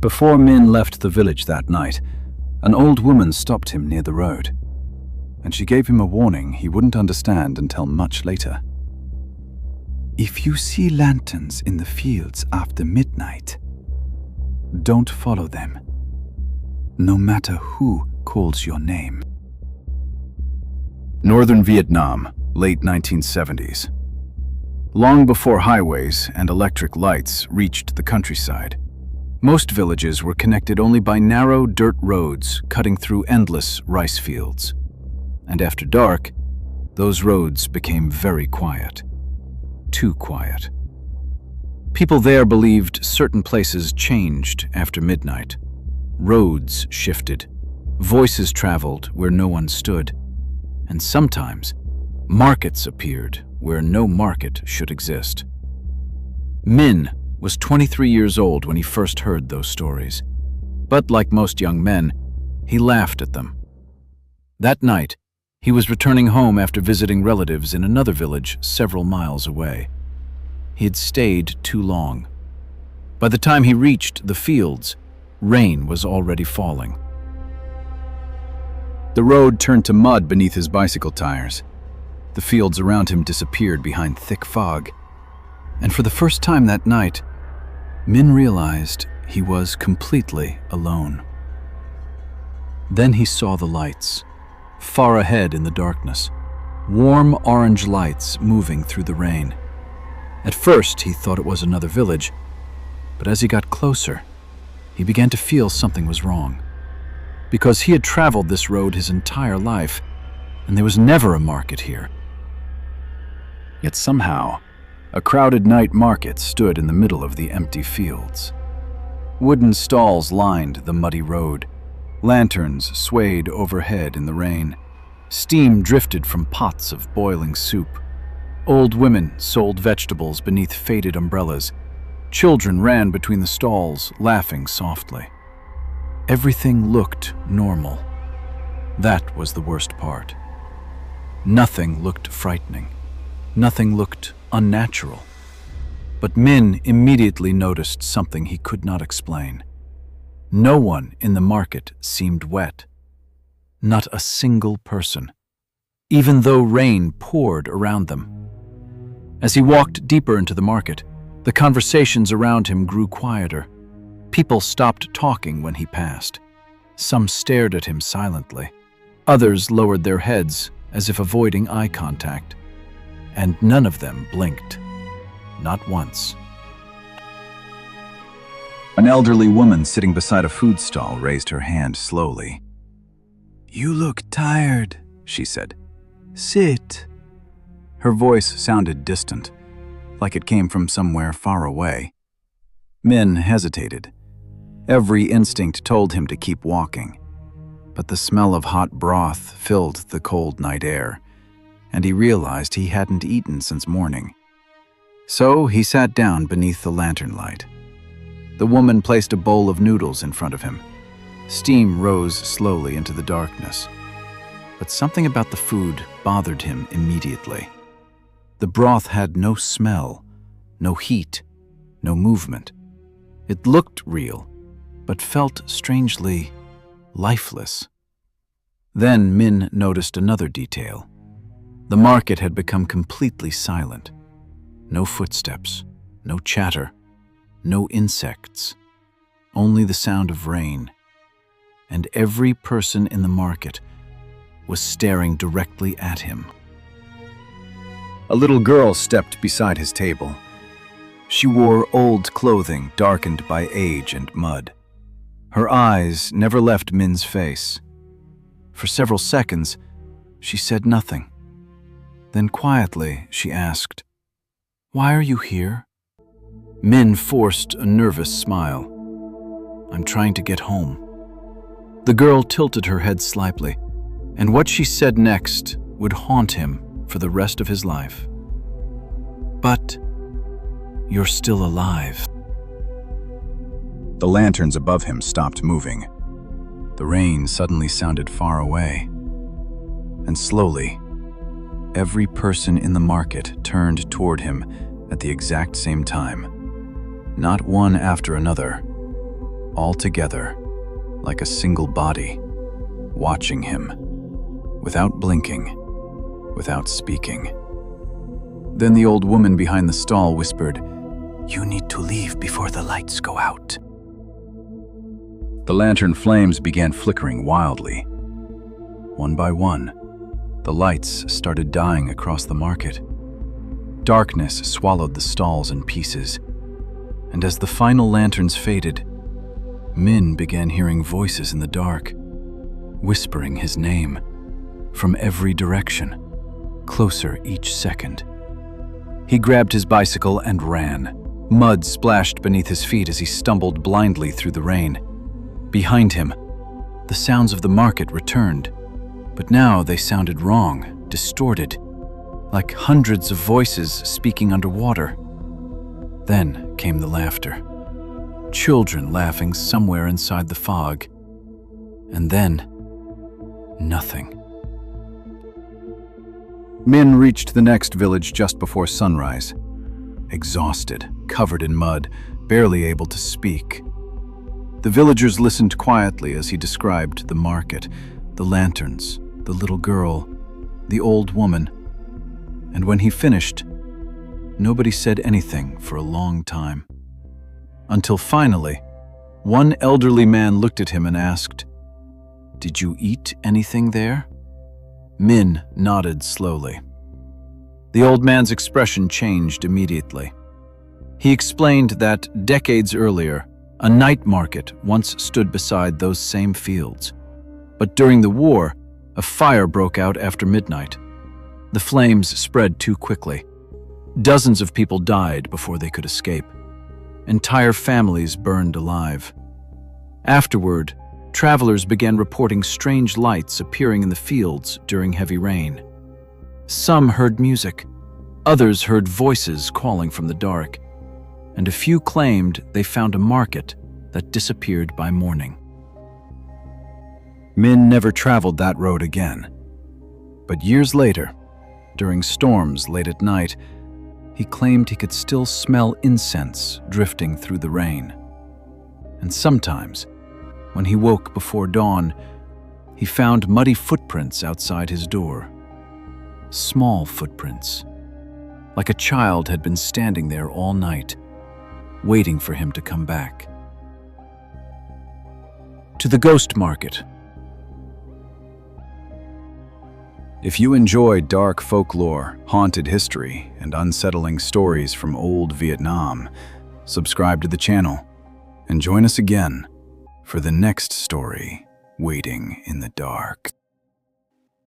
Before Minh left the village that night, an old woman stopped him near the road, and she gave him a warning he wouldn't understand until much later. If you see lanterns in the fields after midnight, don't follow them, no matter who calls your name. Northern Vietnam, late 1970s. Long before highways and electric lights reached the countryside, most villages were connected only by narrow dirt roads cutting through endless rice fields. And after dark, those roads became very quiet. Too quiet. People there believed certain places changed after midnight. Roads shifted. Voices traveled where no one stood. And sometimes, markets appeared where no market should exist. Minh was 23 years old when he first heard those stories. But like most young men, he laughed at them. That night, he was returning home after visiting relatives in another village several miles away. He had stayed too long. By the time he reached the fields, rain was already falling. The road turned to mud beneath his bicycle tires. The fields around him disappeared behind thick fog. And for the first time that night, Minh realized he was completely alone. Then he saw the lights, far ahead in the darkness, warm orange lights moving through the rain. At first, he thought it was another village, but as he got closer, he began to feel something was wrong. Because he had traveled this road his entire life, and there was never a market here. Yet somehow, a crowded night market stood in the middle of the empty fields. Wooden stalls lined the muddy road. Lanterns swayed overhead in the rain. Steam drifted from pots of boiling soup. Old women sold vegetables beneath faded umbrellas. Children ran between the stalls, laughing softly. Everything looked normal. That was the worst part. Nothing looked frightening. Nothing looked unnatural. But Minh immediately noticed something he could not explain. No one in the market seemed wet. Not a single person, even though rain poured around them. As he walked deeper into the market, the conversations around him grew quieter. People stopped talking when he passed. Some stared at him silently. Others lowered their heads as if avoiding eye contact. And none of them blinked. Not once. An elderly woman sitting beside a food stall raised her hand slowly. "You look tired," she said. "Sit." Her voice sounded distant, like it came from somewhere far away. Minh hesitated. Every instinct told him to keep walking, but the smell of hot broth filled the cold night air, and he realized he hadn't eaten since morning. So he sat down beneath the lantern light. The woman placed a bowl of noodles in front of him. Steam rose slowly into the darkness. But something about the food bothered him immediately. The broth had no smell, no heat, no movement. It looked real, but felt strangely lifeless. Then Minh noticed another detail. The market had become completely silent. No footsteps, no chatter, no insects, only the sound of rain. And every person in the market was staring directly at him. A little girl stepped beside his table. She wore old clothing darkened by age and mud. Her eyes never left Minh's face. For several seconds, she said nothing. Then quietly, she asked, "Why are you here?" Minh forced a nervous smile. "I'm trying to get home." The girl tilted her head slightly, and what she said next would haunt him for the rest of his life. "But you're still alive." The lanterns above him stopped moving. The rain suddenly sounded far away. And slowly, every person in the market turned toward him at the exact same time. Not one after another, all together, like a single body, watching him, without blinking, without speaking. Then the old woman behind the stall whispered, "You need to leave before the lights go out." The lantern flames began flickering wildly. One by one, the lights started dying across the market. Darkness swallowed the stalls in pieces, and as the final lanterns faded, Minh began hearing voices in the dark, whispering his name from every direction, closer each second. He grabbed his bicycle and ran. Mud splashed beneath his feet as he stumbled blindly through the rain. Behind him, the sounds of the market returned, but now they sounded wrong, distorted, like hundreds of voices speaking underwater. Then came the laughter. Children laughing somewhere inside the fog. And then, nothing. Minh reached the next village just before sunrise. Exhausted, covered in mud, barely able to speak. The villagers listened quietly as he described the market, the lanterns, the little girl, the old woman. And when he finished, nobody said anything for a long time. Until finally, one elderly man looked at him and asked, "Did you eat anything there?" Minh nodded slowly. The old man's expression changed immediately. He explained that decades earlier, a night market once stood beside those same fields. But during the war, a fire broke out after midnight. The flames spread too quickly. Dozens of people died before they could escape. Entire families burned alive. Afterward, travelers began reporting strange lights appearing in the fields during heavy rain. Some heard music, others heard voices calling from the dark, and a few claimed they found a market that disappeared by morning. Minh never traveled that road again. But years later, during storms late at night, he claimed he could still smell incense drifting through the rain. And sometimes, when he woke before dawn, he found muddy footprints outside his door. Small footprints, like a child had been standing there all night, waiting for him to come back. To the ghost market. If you enjoy dark folklore, haunted history, and unsettling stories from old Vietnam, subscribe to the channel and join us again for the next story, Waiting in the Dark.